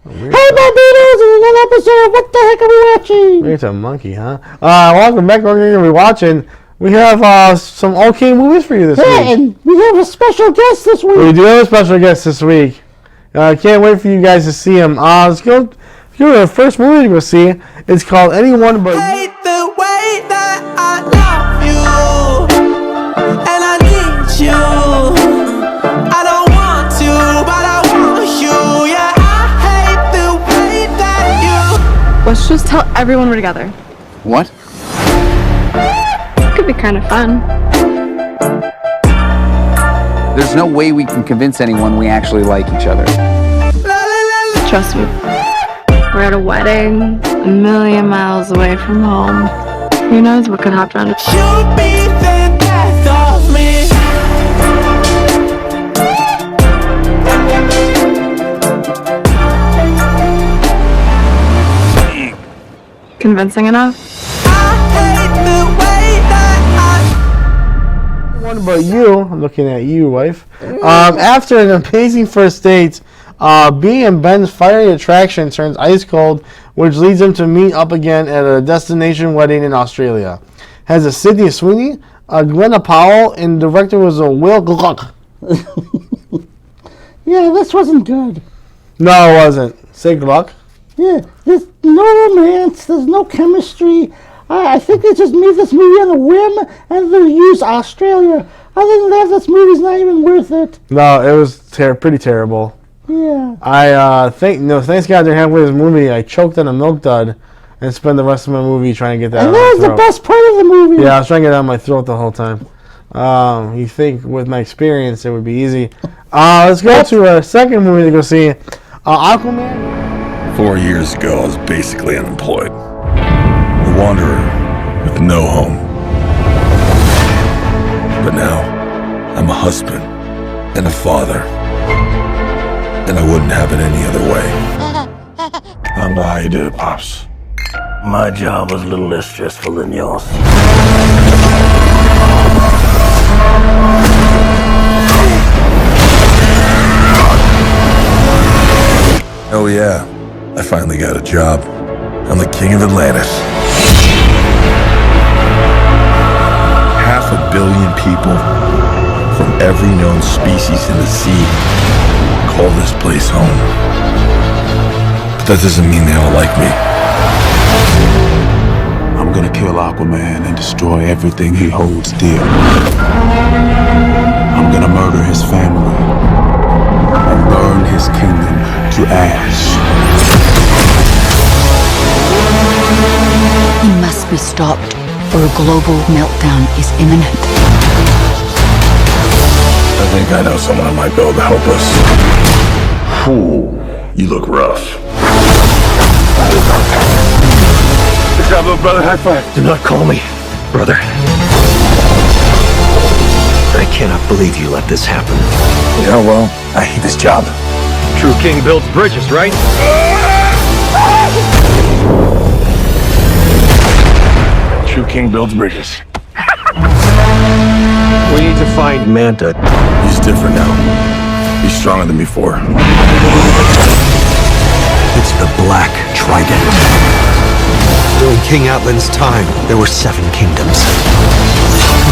Hey, Barbados! This is another episode of What the Heck Are We Watching? It's a monkey, huh? Welcome back. We're going to be watching. We have some okay movies for you this week. And we have a special guest this week. We do have a special guest this week. Can't wait for you guys to see him. Let's go to the first movie to go see. It's called Anyone But You. Hate the way that I love you, and I need you. I don't want to, but I want you. Yeah, I hate the way that you. Let's just tell everyone we're together. What? Could be kind of fun. There's no way we can convince anyone we actually like each other. Trust me. We're at a wedding, a million miles away from home. Who knows what could happen? You be the death of me. Convincing enough? I hate the way that Anyone But You. I'm looking at you, wife. After an amazing first date, Bea and Ben's fiery attraction turns ice cold, which leads them to meet up again at a destination wedding in Australia. Has a Sydney Sweeney, Glenna Powell, and the director was a Will Gluck. Yeah, this wasn't good. No, it wasn't. Say Gluck. Yeah, there's no romance. There's no chemistry. I think they just made this movie on a whim and they used Australia. Other than that, this movie's not even worth it. No, it was pretty terrible. Yeah. Thanks God they're halfway this movie. I choked on a milk dud and spent the rest of my movie trying to get that And out that of was my the throat. best part of the movie. Yeah, I was trying to get it out of my throat the whole time. You think with my experience it would be easy. Let's go to a second movie to go see. Aquaman. 4 years ago, I was basically unemployed. A wanderer with no home. But now, I'm a husband and a father. And I wouldn't have it any other way. I don't know how you did it, Pops. My job was a little less stressful than yours. Oh yeah, I finally got a job. I'm the king of Atlantis. 500 million people from every known species in the sea call this place home. But that doesn't mean they all like me. I'm gonna kill Aquaman and destroy everything he holds dear. I'm gonna murder his family and burn his kingdom to ash. He must be stopped, or a global meltdown is imminent. I think I know someone who might be able to help us. Ooh, you look rough. Good job, little brother. High five. Do not call me brother. I cannot believe you let this happen. Yeah, well, I hate this job. True king builds bridges, right? True king builds bridges. We need to find Manta. He's different now. He's stronger than before. It's the Black Trident. During King Atlan's time, there were 7 kingdoms.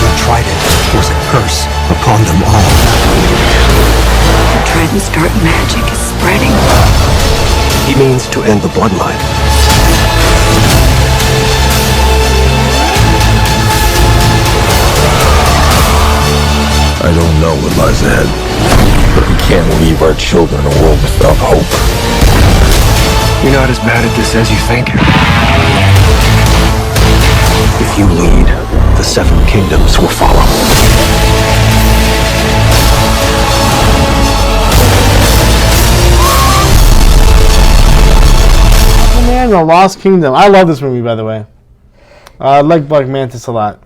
The Trident was a curse upon them all. The Trident's dark magic is spreading. He means to end the bloodline. I don't know what lies ahead, but we can't leave our children in a world without hope. You're not as bad at this as you think. If you lead, the 7 kingdoms will follow. Aquaman The Lost Kingdom. I love this movie, by the way. I like Black Mantis a lot.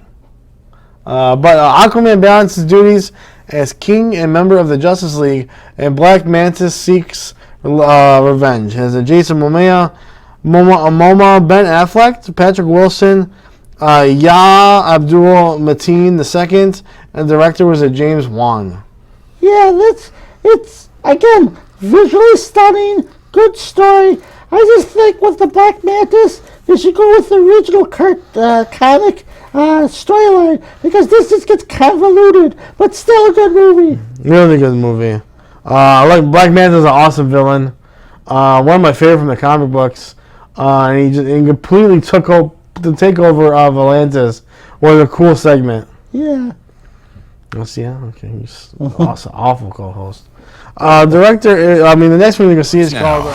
But Aquaman balances duties as king and member of the Justice League, and Black Mantis seeks revenge. As a Jason Momoa, Ben Affleck, Patrick Wilson, Abdul, Matteen II, and the director was a James Wan. Yeah, it's again visually stunning, good story. I just think with the Black Mantis, they should go with the original comic storyline, because this just gets convoluted, but still a good movie. Really good movie. I like Black Manta's an awesome villain. One of my favorite from the comic books. And he completely took the takeover of Atlantis. Was a cool segment. Yeah. Let's see. Okay, he's awesome, awful co-host. Director. The next one you're gonna see is called.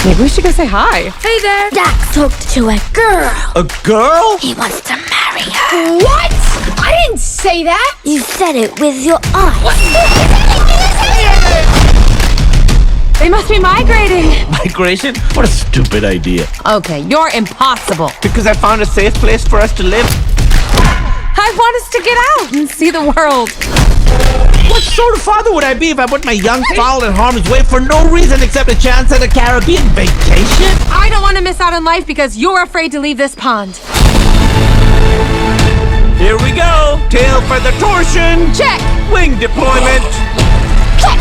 Maybe we should go say hi. Hey there. Zac talked to a girl. A girl? He wants to marry her. What? I didn't say that. You said it with your eyes. What? They must be migrating. Migration? What a stupid idea. Okay, you're impossible. Because I found a safe place for us to live. I want us to get out and see the world. What sort of father would I be if I put my young Powell in harm's way for no reason except a chance at a Caribbean vacation? I don't want to miss out on life because you're afraid to leave this pond. Here we go. Tail feather torsion. Check. Wing deployment. Check.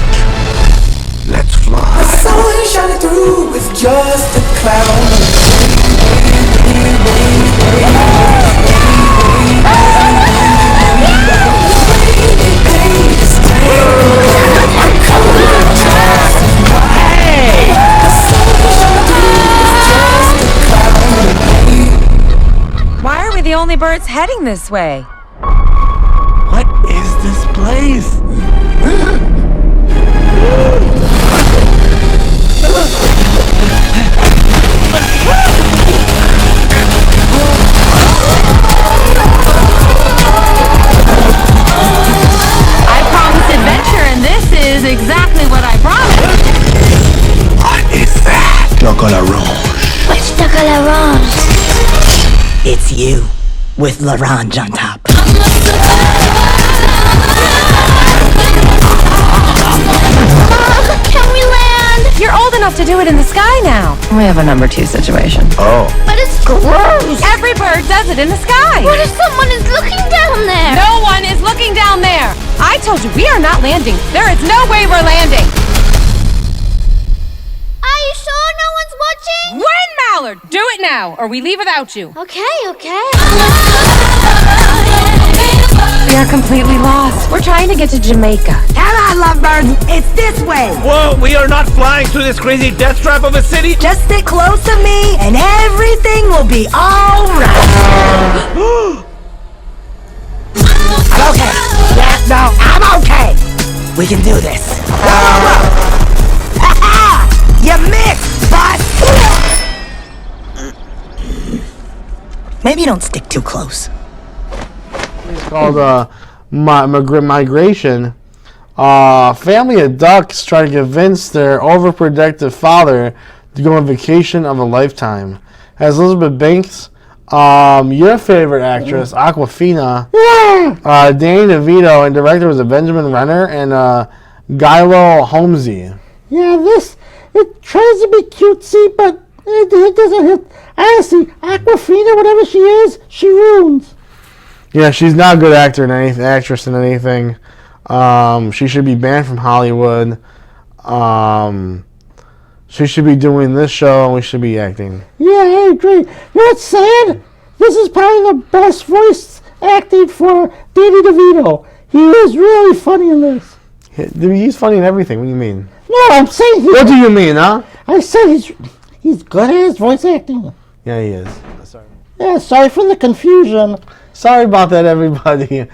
Let's fly. The sun shining through with just a cloud. Why are we the only birds heading this way? What is this place? I promised adventure, and this is exactly what I promised. What is that? Chocolat rouge. Which chocolat rouge? It's you, with l'orange on top. Can we land? You're old enough to do it in the sky now. We have a number 2 situation. Oh. But it's gross. Every bird does it in the sky. What if someone is looking down there? No one is looking down there. I told you we are not landing. There is no way we're landing. Are you sure no one's watching? When, Mallard? Do it now, or we leave without you. Okay. We are completely lost. We're trying to get to Jamaica. Come on, lovebirds, it's this way. Whoa, we are not flying through this crazy death trap of a city. Just stick close to me, and everything will be all right. I'm okay. Yeah, no, I'm okay. We can do this. You missed, boss. Maybe don't stick too close. It's called Migration. Family of ducks try to convince their overprotective father to go on vacation of a lifetime. Has Elizabeth Banks, your favorite actress, Awkwafina, Danny DeVito, and director was Benjamin Renner, and Guylo Homsy. Yeah, it tries to be cutesy, but it doesn't hit. Honestly, Aquafina, whatever she is, she ruins. Yeah, she's not a good actress in anything. She should be banned from Hollywood. She should be doing this show, and we should be acting. Yeah, I agree. You know what's sad? This is probably the best voice acting for Danny DeVito. He is really funny in this. He's funny in everything. What do you mean? No, I'm saying what do you mean, huh? I said he's good at his voice acting. Yeah, he is. Sorry. Yeah, sorry for the confusion. Sorry about that, everybody.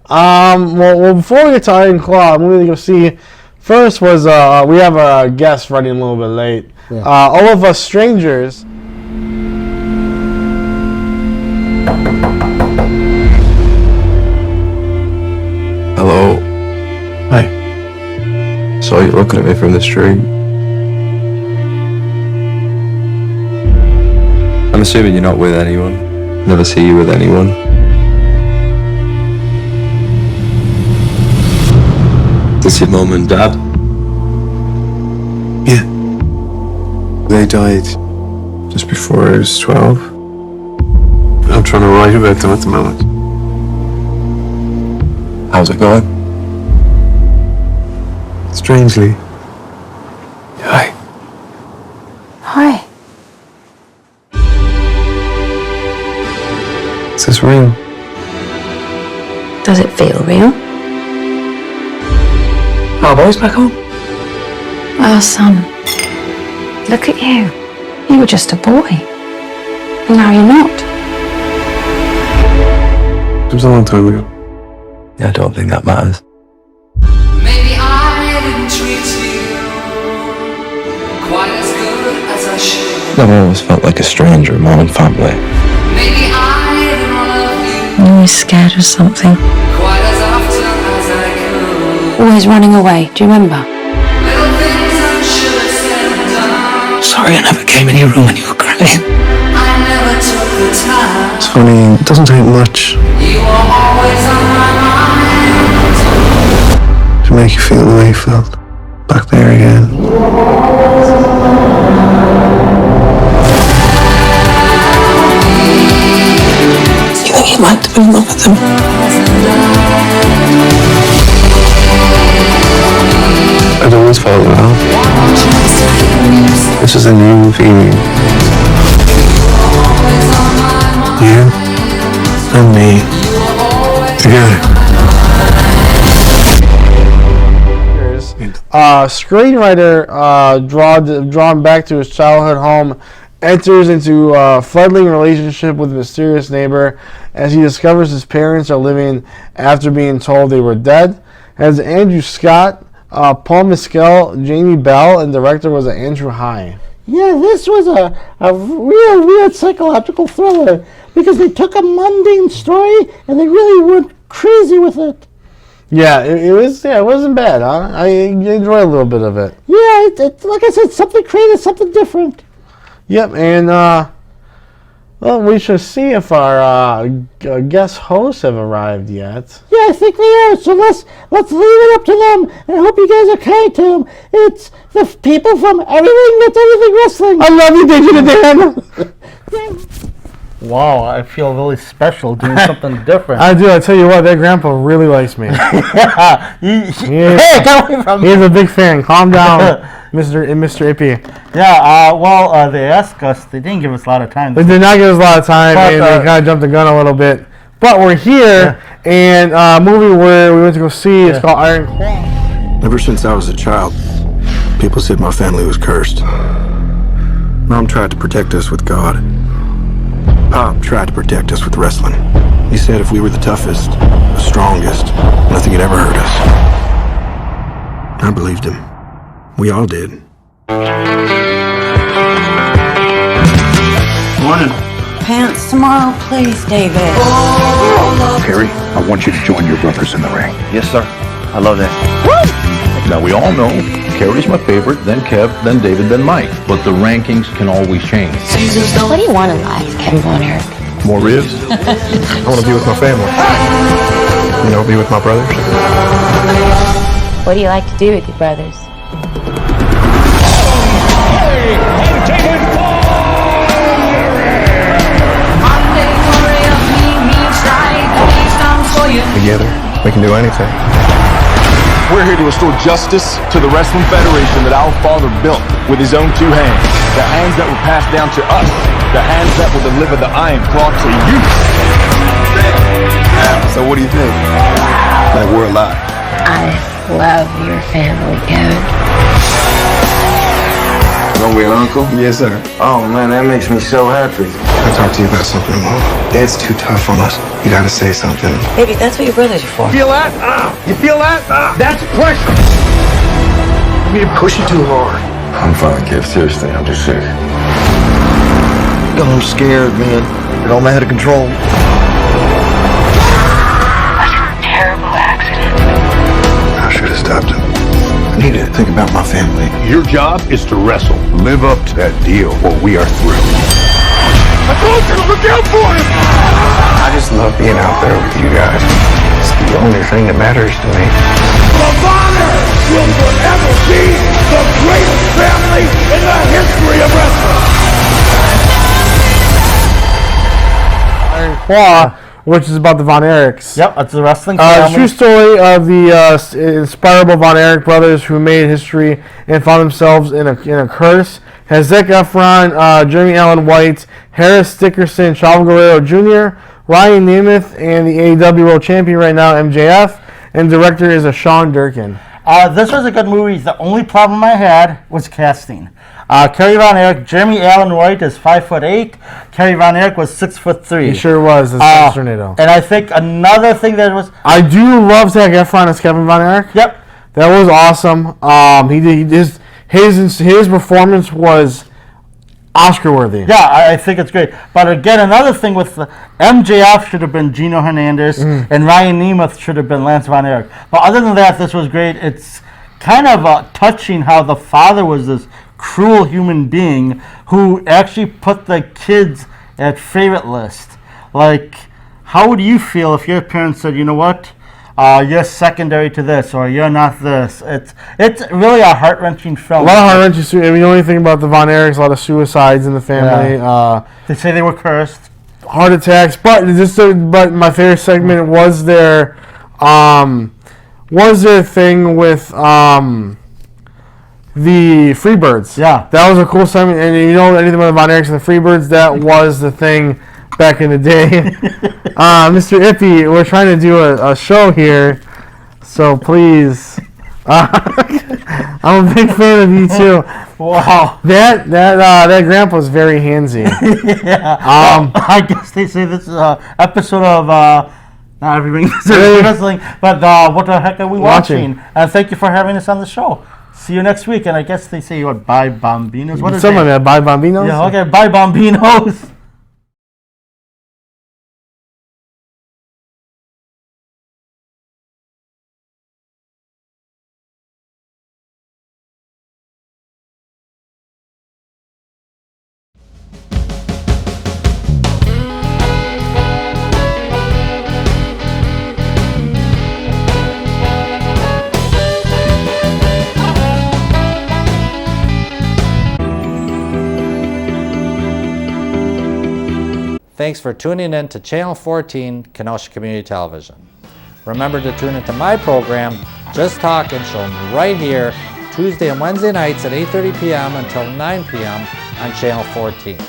Well, before we get to Iron Claw, I'm going to go see. First was we have a guest running a little bit late. Yeah. All of Us Strangers. Hello. Hi. Saw you looking at me from the street. I'm assuming you're not with anyone. Never see you with anyone. Is it Mum and Dad? Yeah. They died just before I was 12. I'm trying to write about them at the moment. How's it going? Strangely. Hi. Hi. Is this real? Does it feel real? Our boys back home? Our son. Look at you. You were just a boy. And now you're not. It was a long time ago. Yeah, I don't think that matters. Maybe I didn't treat you quite as good as I should. I've always felt like a stranger in my own family. Maybe I didn't love you You were scared of something. quite as often as I could. Always running away. Do you remember? Little things I should have said and done. Sorry I never came in your room when you were crying. I never took the time. It's funny, it doesn't take much You were always on my mind. to make you feel the way you felt. Back there again. You think you'd like to be in love with him? I'd always felt well. This is a new feeling. You and me together. Screenwriter drawn back to his childhood home enters into a fuddling relationship with a mysterious neighbor as he discovers his parents are living after being told they were dead. As Andrew Scott, Paul Mescal, Jamie Bell, and director was Andrew Haigh. Yeah, this was a real weird psychological thriller because they took a mundane story and they really went crazy with it. Yeah, it wasn't bad, huh? I enjoyed a little bit of it. Yeah, it like I said, something creative, something different. Yep, and well, we should see if our guest hosts have arrived yet. Yeah, I think they are. So let's leave it up to them, and I hope you guys are kind to them. It's the people from Everything That's Everything Wrestling. I love you, David and Dan. Wow, I feel really special doing something different. I do. I tell you what, that grandpa really likes me. Yeah. Hey, get away from me. He's a big fan. Calm down, Mr. Ippy. Yeah, well, they asked us. They didn't give us a lot of time. They did not give us a lot of time, But, and they kind of jumped the gun a little bit. But we're here, and a movie where we went to go see, it's called Iron Claw. Ever since I was a child, people said my family was cursed. Mom tried to protect us with God. Pop tried to protect us with wrestling. He said if we were the toughest, the strongest, nothing could ever hurt us. I believed him. We all did. Morning. Pants tomorrow, please, David. Perry, I want you to join your brothers in the ring. Yes, sir. I love that. Now, we all know Kerry's my favorite, then Kev, then David, then Mike. But the rankings can always change. What do you want in life, Kevin Von Erich? More ribs? I want to be with my family. You know, be with my brothers. What do you like to do with your brothers? Together, we can do anything. We're here to restore justice to the Wrestling Federation that our father built with his own two hands. The hands that were passed down to us. The hands that will deliver the Iron Claw to you. So what do you think? Like we're alive? I love your family, Kevin. Are we uncle? Yes, sir. Oh man, that makes me so happy. I'll talk to you about something, Mom. Dad's too tough on us. You gotta say something. Baby, that's what your brothers are for. Feel that? You feel that? That's pressure. You're pushing too hard. I'm fine, Kev. Seriously, I'm just sick. I'm scared, man. It all out of control. That's a terrible accident. I should have stopped him. I need to think about my family. Your job is to wrestle. Live up to that deal or we are through. I told you to look out for him! I just love being out there with you guys. It's the only thing that matters to me. My father! will forever be the greatest family in the history of wrestling. Iron Claw, which is about the Von Erichs. Yep, it's a wrestling family. True story of the inspirable Von Erich brothers who made history and found themselves in a curse. Has Zac Efron, Jeremy Allen White, Harris Dickerson, Chavo Guerrero Jr., Ryan Nemeth, and the AEW World Champion right now, MJF, and director is a Sean Durkin. This was a good movie. The only problem I had was casting. Kerry Von Erich, Jeremy Allen White is 5'8". Kerry Von Erich was 6'3". He sure was. As Tornado. And I think another thing that was... I do love Zac Efron as Kevin Von Erich. Yep. That was awesome. His performance was Oscar worthy. Yeah, I think it's great. But again, another thing with MJF should have been Gino Hernandez, and Ryan Nemeth should have been Lance Von Erich. But other than that, this was great. It's kind of touching how the father was this cruel human being who actually put the kids at favorite list. Like, how would you feel if your parents said, you know what, you're secondary to this, or you're not this? It's really a heart-wrenching film. A lot of heart-wrenching. I mean, the only thing about the Von Erichs, a lot of suicides in the family. Yeah. They say they were cursed. Heart attacks. But my favorite segment was their thing with the Freebirds. Yeah. That was a cool segment. And you know anything about the Von Erichs and the Freebirds, that was the thing back in the day. Mr. Ippy, we're trying to do a show here, so please. I'm a big fan of you too. Wow. That grandpa's very handsy. Yeah. I guess they say this is an episode of not everything is wrestling, but what the heck are we watching? And thank you for having us on the show. See you next week. And I guess they say what, bye Bambinos? What is something like that? Bye Bambinos? Yeah, okay, bye Bambinos. Thanks for tuning in to Channel 14, Kenosha Community Television. Remember to tune into my program, Just Talkin', shown right here, Tuesday and Wednesday nights at 8:30 p.m. until 9 p.m. on Channel 14.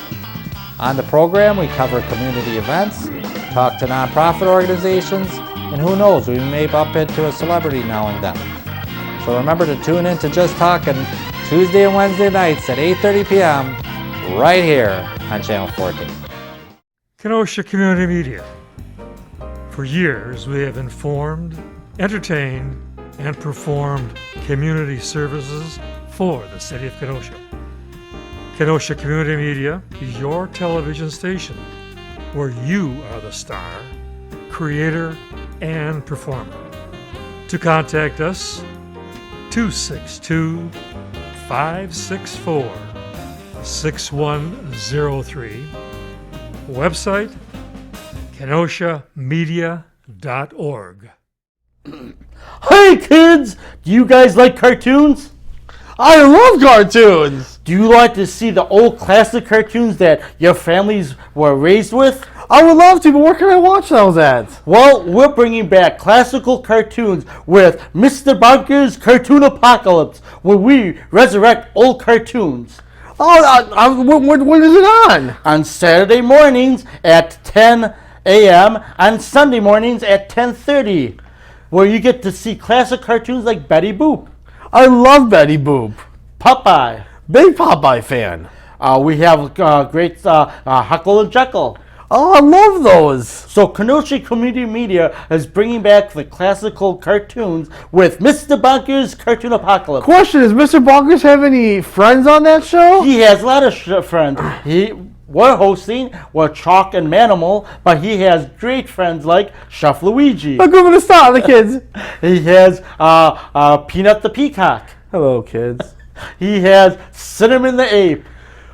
On the program, we cover community events, talk to nonprofit organizations, and who knows, we may bump into a celebrity now and then. So remember to tune in to Just Talkin', Tuesday and Wednesday nights at 8:30 p.m. right here on Channel 14. Kenosha Community Media. For years, we have informed, entertained, and performed community services for the city of Kenosha. Kenosha Community Media is your television station where you are the star, creator, and performer. To contact us, 262-564-6103. Website, kenoshamedia.org. Hey kids! Do you guys like cartoons? I love cartoons! Do you like to see the old classic cartoons that your families were raised with? I would love to, but where can I watch those at? Well, we're bringing back classical cartoons with Mr. Bunker's Cartoon Apocalypse, where we resurrect old cartoons. Oh, when is it on? On Saturday mornings at 10 a.m. on Sunday mornings at 10:30, where you get to see classic cartoons like Betty Boop. I love Betty Boop. Popeye. Big Popeye fan. We have great Huckle and Jekyll. Oh, I love those. So Kenosha Community Media is bringing back the classical cartoons with Mr. Bunker's Cartoon Apocalypse. Question, does Mr. Bonkers have any friends on that show? He has a lot of friends. We're hosting, we're Chalk and Manimal, but he has great friends like Chef Luigi. Look over the start, the kids. He has Peanut the Peacock. Hello, kids. He has Cinnamon the Ape.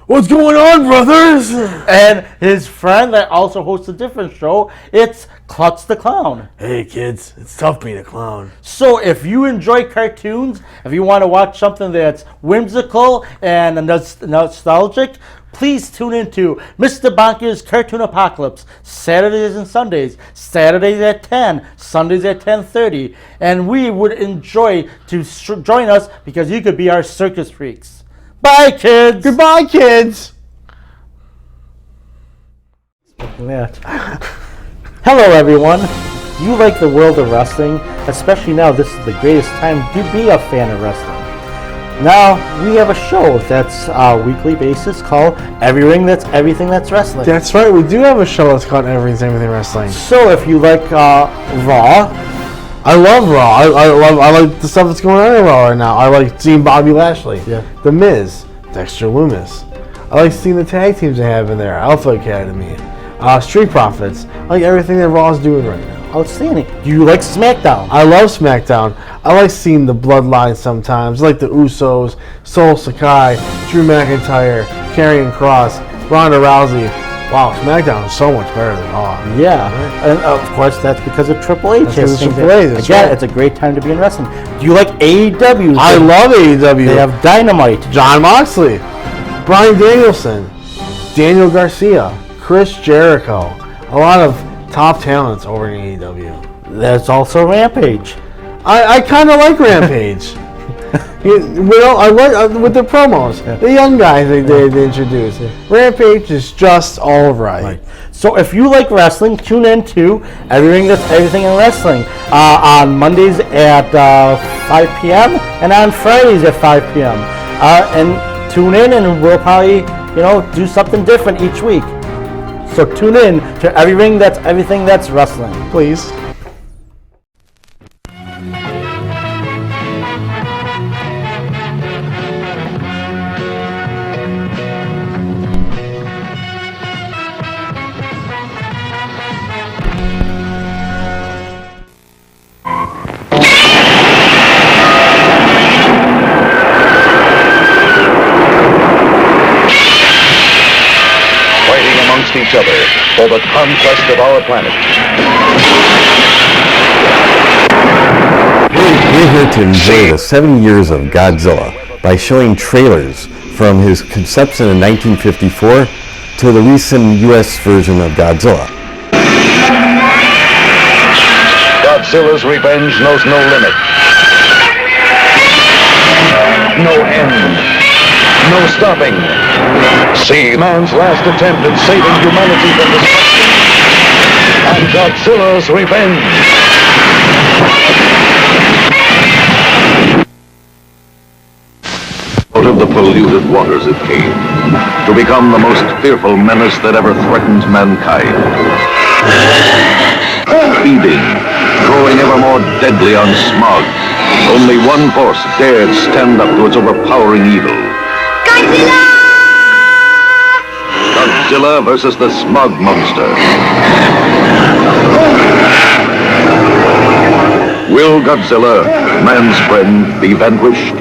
What's going on, brothers? And his friend that also hosts a different show, it's Klutz the Clown. Hey kids, it's tough being a clown. So if you enjoy cartoons, if you want to watch something that's whimsical and nostalgic, please tune into Mr. Bonker's Cartoon Apocalypse, Saturdays and Sundays, Saturdays at 10, Sundays at 10:30. And we would enjoy to join us because you could be our circus freaks. Bye, kids. Goodbye, kids. Hello, everyone. Do you like the world of wrestling? Especially now, this is the greatest time to be a fan of wrestling. Now, we have a show that's a weekly basis called Everything That's Wrestling. That's right, we do have a show that's called Everything Wrestling. So, if you like Raw, I love Raw. I like the stuff that's going on in Raw right now. I like seeing Bobby Lashley, The Miz, Dexter Lumis. I like seeing the tag teams they have in there, Alpha Academy, Street Profits. I like everything that Raw is doing right now. Outstanding. Do you like SmackDown? I love SmackDown. I like seeing the Bloodline sometimes. I like the Usos, Sol Sakai, Drew McIntyre, Karrion Kross, Ronda Rousey. Wow, SmackDown is so much better than Raw. Yeah, and of course that's because of Triple H. Again, it's a great time to be in wrestling. Do you like AEW? I love AEW. They have Dynamite, Jon Moxley, Bryan Danielson, Daniel Garcia, Chris Jericho. A lot of top talents over in AEW. There's also Rampage. I kind of like Rampage. I like with the promos, the young guys they introduce. Rampage is just all right. So if you like wrestling, tune in to Everything in Wrestling on Mondays at 5 p.m. and on Fridays at 5 p.m. And tune in, and we'll probably do something different each week. So tune in to Everything That's Wrestling, please. Each other for the conquest of our planet. We're here to enjoy the 7 years of Godzilla by showing trailers from his conception in 1954 to the recent U.S. version of Godzilla. Godzilla's revenge knows no limit, no end, no stopping. See man's last attempt at saving humanity from destruction, and Godzilla's revenge. Out of the polluted waters it came, to become the most fearful menace that ever threatened mankind. Feeding, growing ever more deadly on smog. Only one force dared stand up to its overpowering evil. Godzilla! Godzilla versus the smog monster. Will Godzilla, man's friend, be vanquished?